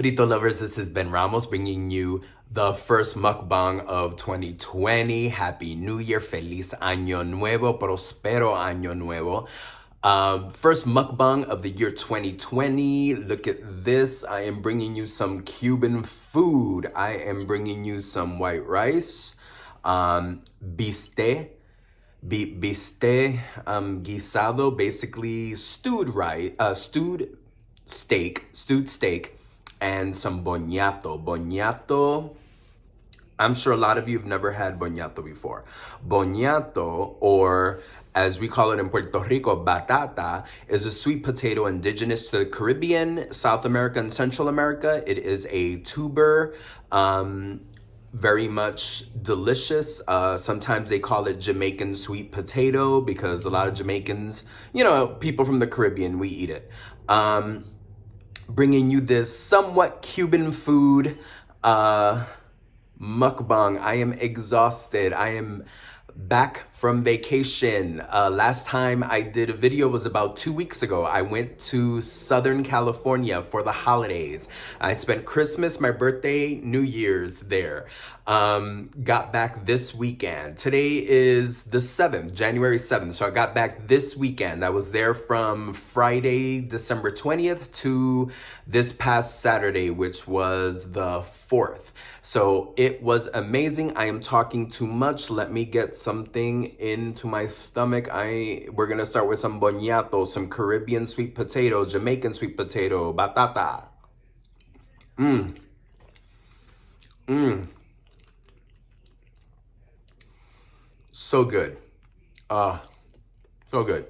Sofrito Lovers, this is Ben Ramos bringing you the first mukbang of 2020. Happy New Year, Feliz Año Nuevo, Prospero Año Nuevo. First mukbang of the year 2020. Look at this. I am bringing you some Cuban food. I am bringing you some white rice, bistec, guisado, basically stewed steak, and some boñato. Boñato, I'm sure a lot of you have never had boñato before. Boñato, or as we call it in Puerto Rico, batata, is a sweet potato indigenous to the Caribbean, South America, and Central America. It is a tuber, very much delicious. Sometimes they call it Jamaican sweet potato because a lot of Jamaicans, people from the Caribbean, we eat it. Bringing you this somewhat Cuban food mukbang. I am exhausted. I am back from vacation. Last time I did a video was about 2 weeks ago. I went to Southern California for the holidays. I spent Christmas, my birthday, New Year's there. Got back this weekend. Today is the 7th, January 7th. So I got back this weekend. I was there from Friday, December 20th to this past Saturday, which was the 4th. So it was amazing. I am talking too much. Let me get something into my stomach. We're gonna start with some boñato, some Caribbean sweet potato, Jamaican sweet potato, batata. So good. So good.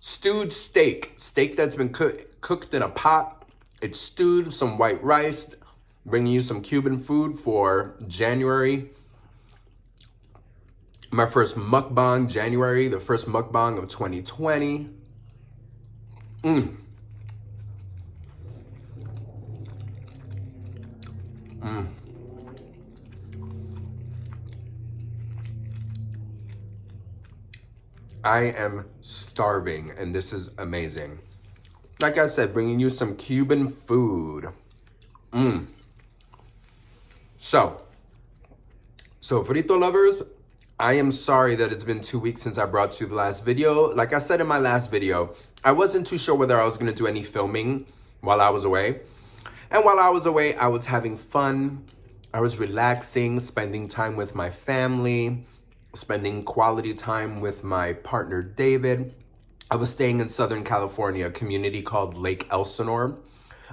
Stewed steak that's been cooked in a pot. It's stewed, some white rice. Bringing you some Cuban food for January. My first mukbang, January, the first mukbang of 2020. I am starving, and this is amazing. Like I said, bringing you some Cuban food. So, Sofrito Lovers, I am sorry that it's been 2 weeks since I brought you the last video. Like I said in my last video, I wasn't too sure whether I was going to do any filming while I was away. And while I was away, I was having fun. I was relaxing, spending time with my family, spending quality time with my partner, David. I was staying in Southern California, a community called Lake Elsinore.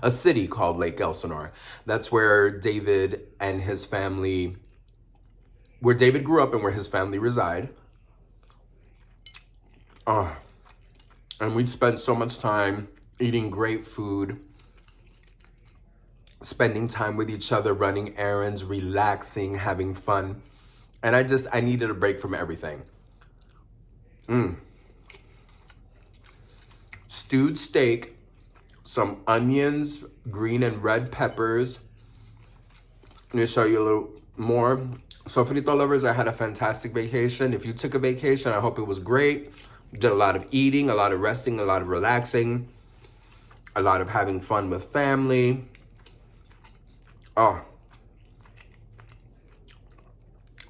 A city called Lake Elsinore. That's where David and his family, where David grew up and where his family reside. And we spent so much time eating great food, spending time with each other, running errands, relaxing, having fun. And I needed a break from everything. Stewed steak, some onions, green and red peppers. Let me show you a little more. Sofrito Lovers, I had a fantastic vacation. If you took a vacation, I hope it was great. Did a lot of eating, a lot of resting, a lot of relaxing, a lot of having fun with family. But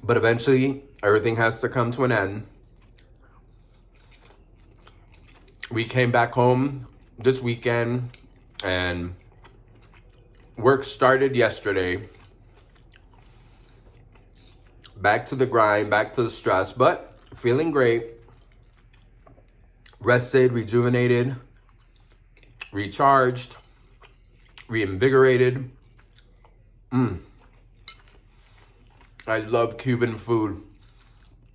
eventually, everything has to come to an end. We came back home this weekend, and work started yesterday. Back to the grind, back to the stress, but feeling great. Rested, rejuvenated, recharged, reinvigorated. I love Cuban food.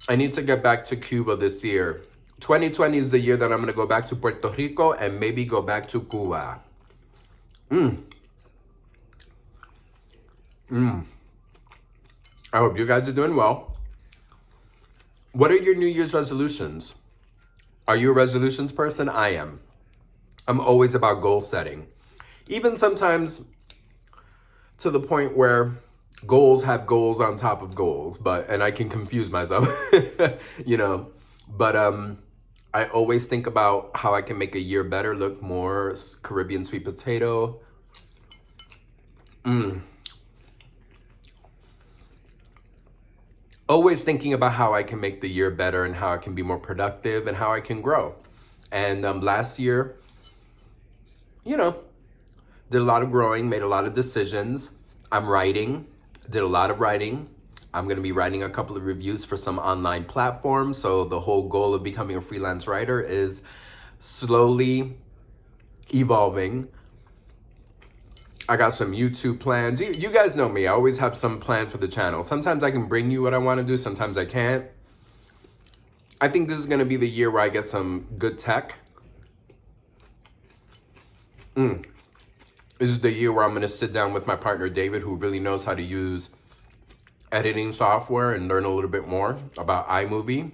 I need to get back to Cuba this year. 2020 is the year that I'm going to go back to Puerto Rico and maybe go back to Cuba. I hope you guys are doing well. What are your New Year's resolutions? Are you a resolutions person? I am. I'm always about goal setting. Even sometimes to the point where goals have goals on top of goals, and I can confuse myself, But I always think about how I can make a year better, look more Caribbean sweet potato. Always thinking about how I can make the year better and how I can be more productive and how I can grow. And last year, you know, did a lot of growing, made a lot of decisions. I'm writing, did a lot of writing. I'm going to be writing a couple of reviews for some online platforms. So the whole goal of becoming a freelance writer is slowly evolving. I got some YouTube plans. You guys know me. I always have some plan for the channel. Sometimes I can bring you what I want to do. Sometimes I can't. I think this is going to be the year where I get some good tech. This is the year where I'm going to sit down with my partner, David, who really knows how to use editing software, and learn a little bit more about iMovie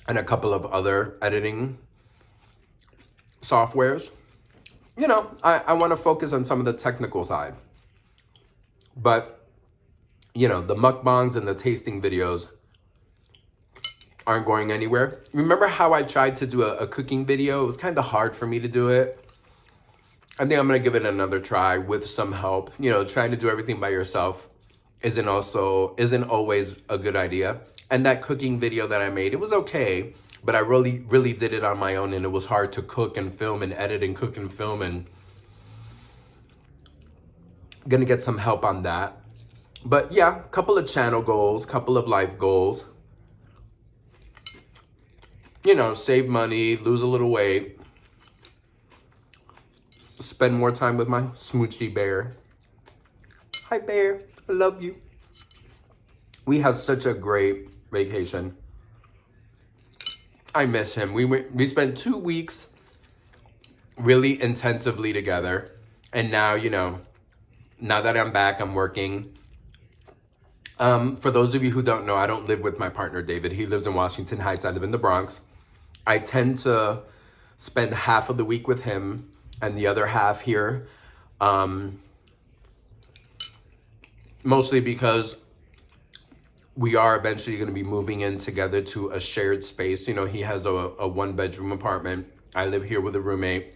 and a couple of other editing softwares. You know, I want to focus on some of the technical side. But, you know, the mukbangs and the tasting videos aren't going anywhere. Remember how I tried to do a cooking video? It was kind of hard for me to do it. I think I'm going to give it another try with some help. You know, trying to do everything by yourself isn't always a good idea. And that cooking video that I made, it was okay. But I really did it on my own, and it was hard to cook and film and edit and cook and film, and gonna get some help on that. But yeah, couple of channel goals, couple of life goals. You know, save money, lose a little weight, spend more time with my smoochy bear. Hi, bear. I love you. We had such a great vacation. I miss him. We spent 2 weeks really intensively together. And now, you know, now that I'm back, I'm working. For those of you who don't know, I don't live with my partner, David. He lives in Washington Heights. I live in the Bronx. I tend to spend half of the week with him and the other half here. Mostly because we are eventually going to be moving in together to a shared space. You know, he has a one-bedroom apartment. I live here with a roommate.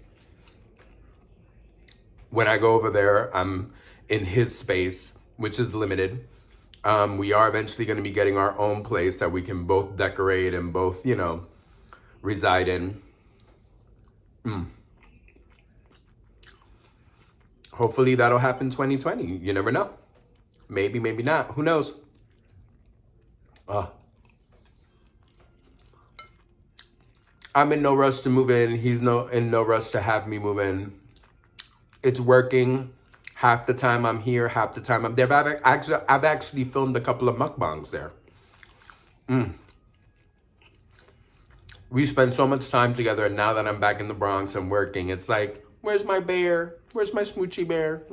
When I go over there, I'm in his space, which is limited. We are eventually going to be getting our own place that we can both decorate and both, you know, reside in. Hopefully that'll happen 2020. You never know. Maybe, maybe not. Who knows? I'm in no rush to move in. He's in no rush to have me move in. It's working. Half the time I'm here, half the time I'm there. But I've actually filmed a couple of mukbangs there. We spend so much time together, and now that I'm back in the Bronx and working, it's like, where's my bear? Where's my smoochy bear?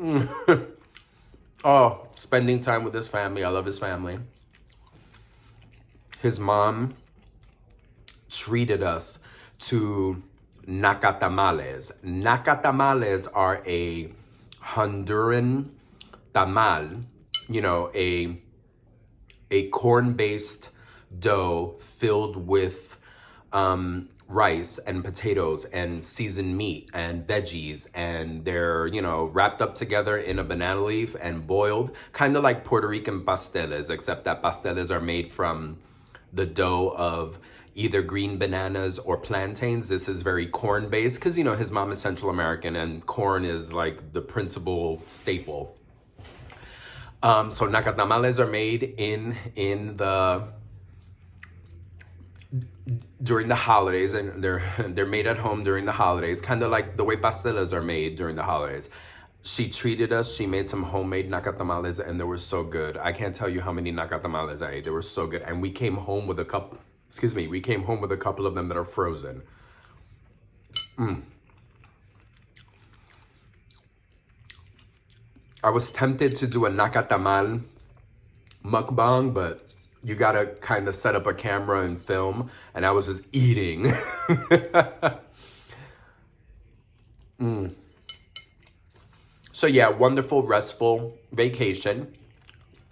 Oh, spending time with his family. I love his family. His mom treated us to nacatamales. Nacatamales are a Honduran tamal, you know, a corn-based dough filled with rice and potatoes and seasoned meat and veggies, and they're, you know, wrapped up together in a banana leaf and boiled, kind of like Puerto Rican pasteles, except that pasteles are made from the dough of either green bananas or plantains. This is very corn-based because, you know, his mom is Central American and corn is like the principal staple. So nacatamales are made during the holidays, and they're made at home during the holidays, kind of like the way pastelas are made during the holidays. She treated us. She made some homemade nacatamales, and they were so good. I can't tell you how many nacatamales I ate. They were so good. And we came home with a couple, we came home with a couple of them that are frozen. I was tempted to do a nacatamal mukbang, but you gotta kind of set up a camera and film, and I was just eating. So yeah, wonderful, restful vacation.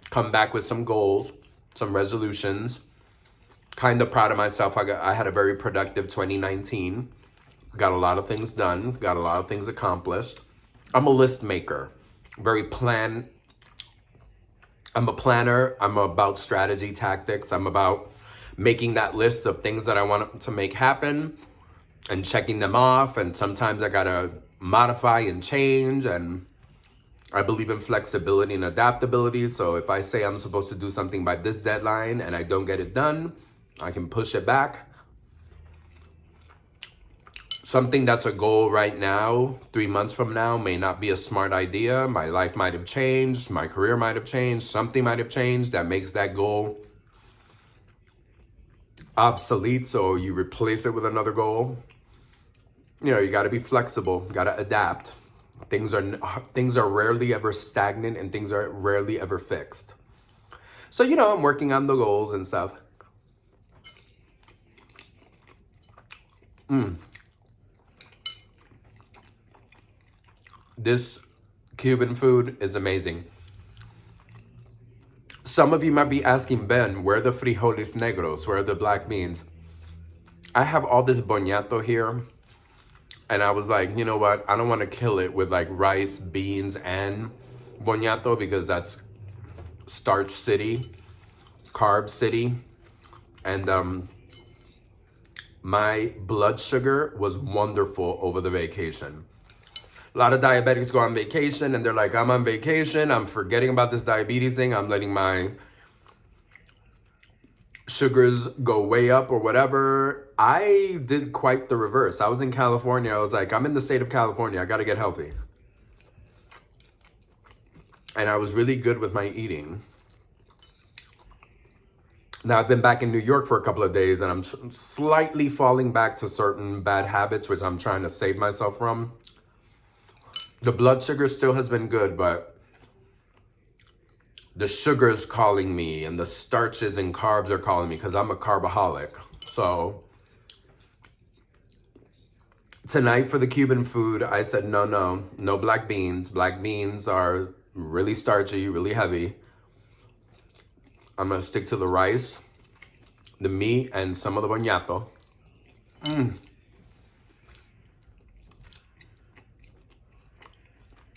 Come back with some goals, some resolutions. Kind of proud of myself. I had a very productive 2019. Got a lot of things done. Got a lot of things accomplished. I'm a list maker, I'm a planner. I'm about strategy tactics. I'm about making that list of things that I want to make happen and checking them off. And sometimes I gotta modify and change. And I believe in flexibility and adaptability. So if I say I'm supposed to do something by this deadline and I don't get it done, I can push it back. Something that's a goal right now, 3 months from now, may not be a smart idea. My life might have changed. My career might have changed. Something might have changed that makes that goal obsolete. So you replace it with another goal. You know, you got to be flexible. Got to adapt. Things are rarely ever stagnant, and things are rarely ever fixed. So, you know, I'm working on the goals and stuff. This Cuban food is amazing. Some of you might be asking, Ben, where are the frijoles negros? Where are the black beans? I have all this boñato here. And I was like, you know what? I don't want to kill it with like rice, beans, and boñato because that's starch city, carb city. And my blood sugar was wonderful over the vacation. A lot of diabetics go on vacation and they're like, I'm on vacation. I'm forgetting about this diabetes thing. I'm letting my sugars go way up or whatever. I did quite the reverse. I was in California. I was like, I'm in the state of California. I got to get healthy. And I was really good with my eating. Now, I've been back in New York for a couple of days and I'm slightly falling back to certain bad habits, which I'm trying to save myself from. The blood sugar still has been good, but the sugar's calling me and the starches and carbs are calling me because I'm a carbaholic. So tonight for the Cuban food, I said, no black beans. Black beans are really starchy, really heavy. I'm going to stick to the rice, the meat, and some of the boñato.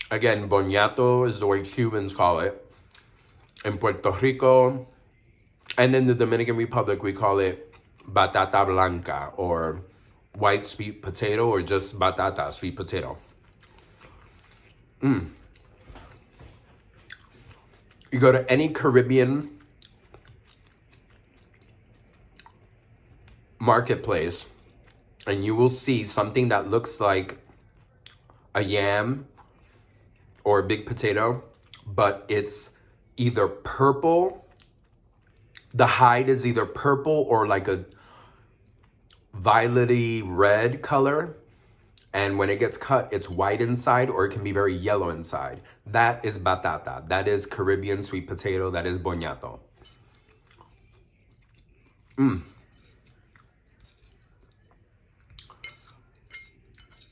Again, boñato is the way Cubans call it. In Puerto Rico and in the Dominican Republic, we call it batata blanca or white sweet potato or just batata, sweet potato. You go to any Caribbean marketplace and you will see something that looks like a yam or a big potato, but it's either purple, the hide is either purple or like a violety red color. And when it gets cut, it's white inside or it can be very yellow inside. That is batata. That is Caribbean sweet potato. That is boñato. You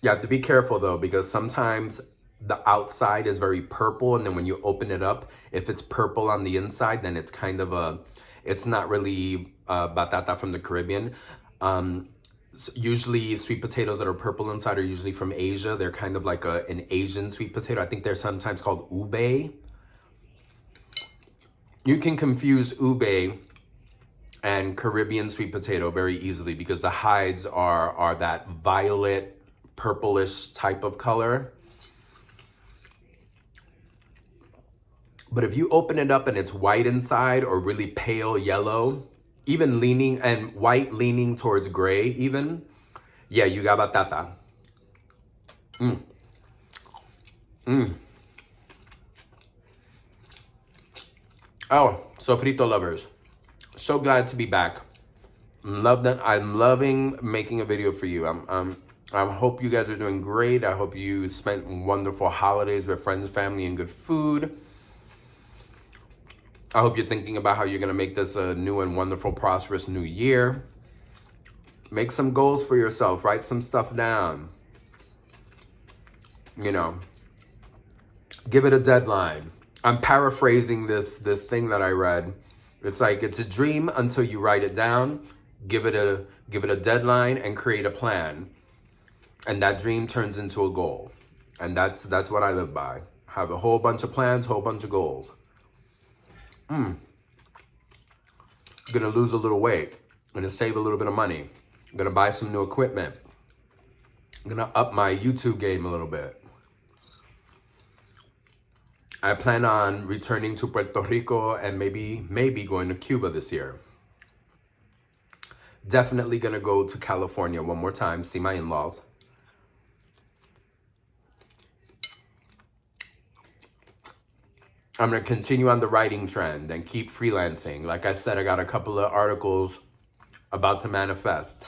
have to be careful though, because sometimes the outside is very purple, and then when you open it up, if it's purple on the inside, then it's kind of it's not really batata from the Caribbean. Usually sweet potatoes that are purple inside are usually from Asia. They're kind of like an Asian sweet potato. I think they're sometimes called ube. You can confuse ube and Caribbean sweet potato very easily because the hides are that violet, purplish type of color. But if you open it up and it's white inside or really pale yellow, even leaning and white leaning towards gray even, yeah, you got batata. Oh, Sofrito Lovers. So glad to be back. Love that. I'm loving making a video for you. I hope you guys are doing great. I hope you spent wonderful holidays with friends, family, and good food. I hope you're thinking about how you're going to make this a new and wonderful, prosperous new year. Make some goals for yourself. Write some stuff down. You know, give it a deadline. I'm paraphrasing this thing that I read. It's like, it's a dream until you write it down, give it a deadline, and create a plan. And that dream turns into a goal. And that's what I live by. Have a whole bunch of plans, whole bunch of goals. Gonna lose a little weight. Gonna save a little bit of money. Gonna buy some new equipment. Gonna up my YouTube game a little bit. I plan on returning to Puerto Rico and maybe going to Cuba this year. Definitely gonna go to California one more time, see my in-laws. I'm gonna continue on the writing trend and keep freelancing. Like I said, I got a couple of articles about to manifest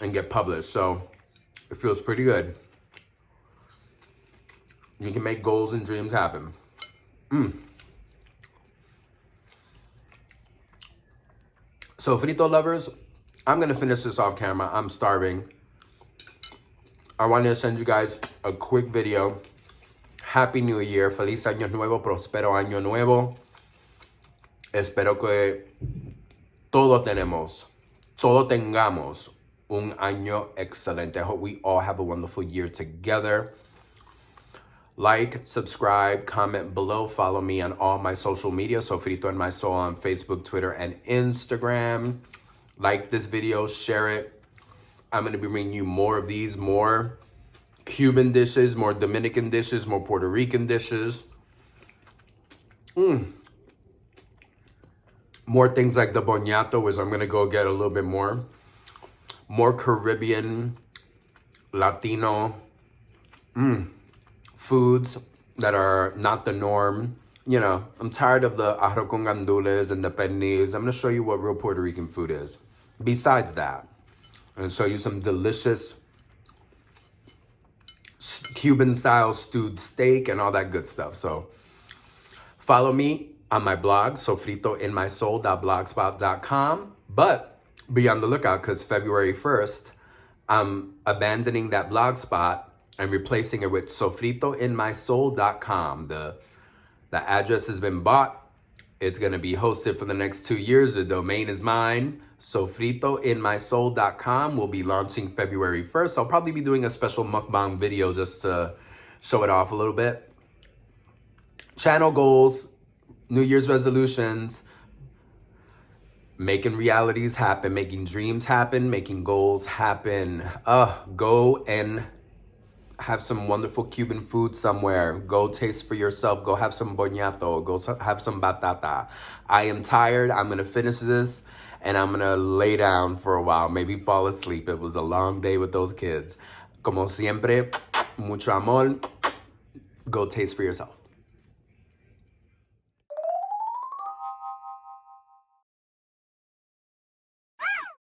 and get published, so it feels pretty good. You can make goals and dreams happen. Sofrito Lovers, I'm gonna finish this off camera. I'm starving. I wanted to send you guys a quick video. Happy New Year, Feliz Año Nuevo, Prospero Año Nuevo. Espero que todos tengamos un año excelente. I hope we all have a wonderful year together. Like, subscribe, comment below. Follow me on all my social media. Sofrito and My Soul on Facebook, Twitter, and Instagram. Like this video, share it. I'm going to be bringing you more of these, more Cuban dishes, more Dominican dishes, more Puerto Rican dishes. More things like the boñato, which I'm going to go get a little bit more. More Caribbean, Latino foods that are not the norm. You know, I'm tired of the arroz con gandules and the pernils. I'm going to show you what real Puerto Rican food is. Besides that, I'm going to show you some delicious Cuban-style stewed steak and all that good stuff. So follow me on my blog, sofritoinmysoul.blogspot.com. But be on the lookout because February 1st, I'm abandoning that blog spot and replacing it with sofritoinmysoul.com. The address has been bought. It's going to be hosted for the next 2 years. The domain is mine. Sofritoinmysoul.com will be launching February 1st. I'll probably be doing a special mukbang video just to show it off a little bit. Channel goals, New Year's resolutions, making realities happen, making dreams happen, making goals happen. Go and have some wonderful Cuban food somewhere. Go taste for yourself. Go have some boñato. Go have some batata. I am tired. I'm going to finish this and I'm going to lay down for a while. Maybe fall asleep. It was a long day with those kids. Como siempre, mucho amor. Go taste for yourself.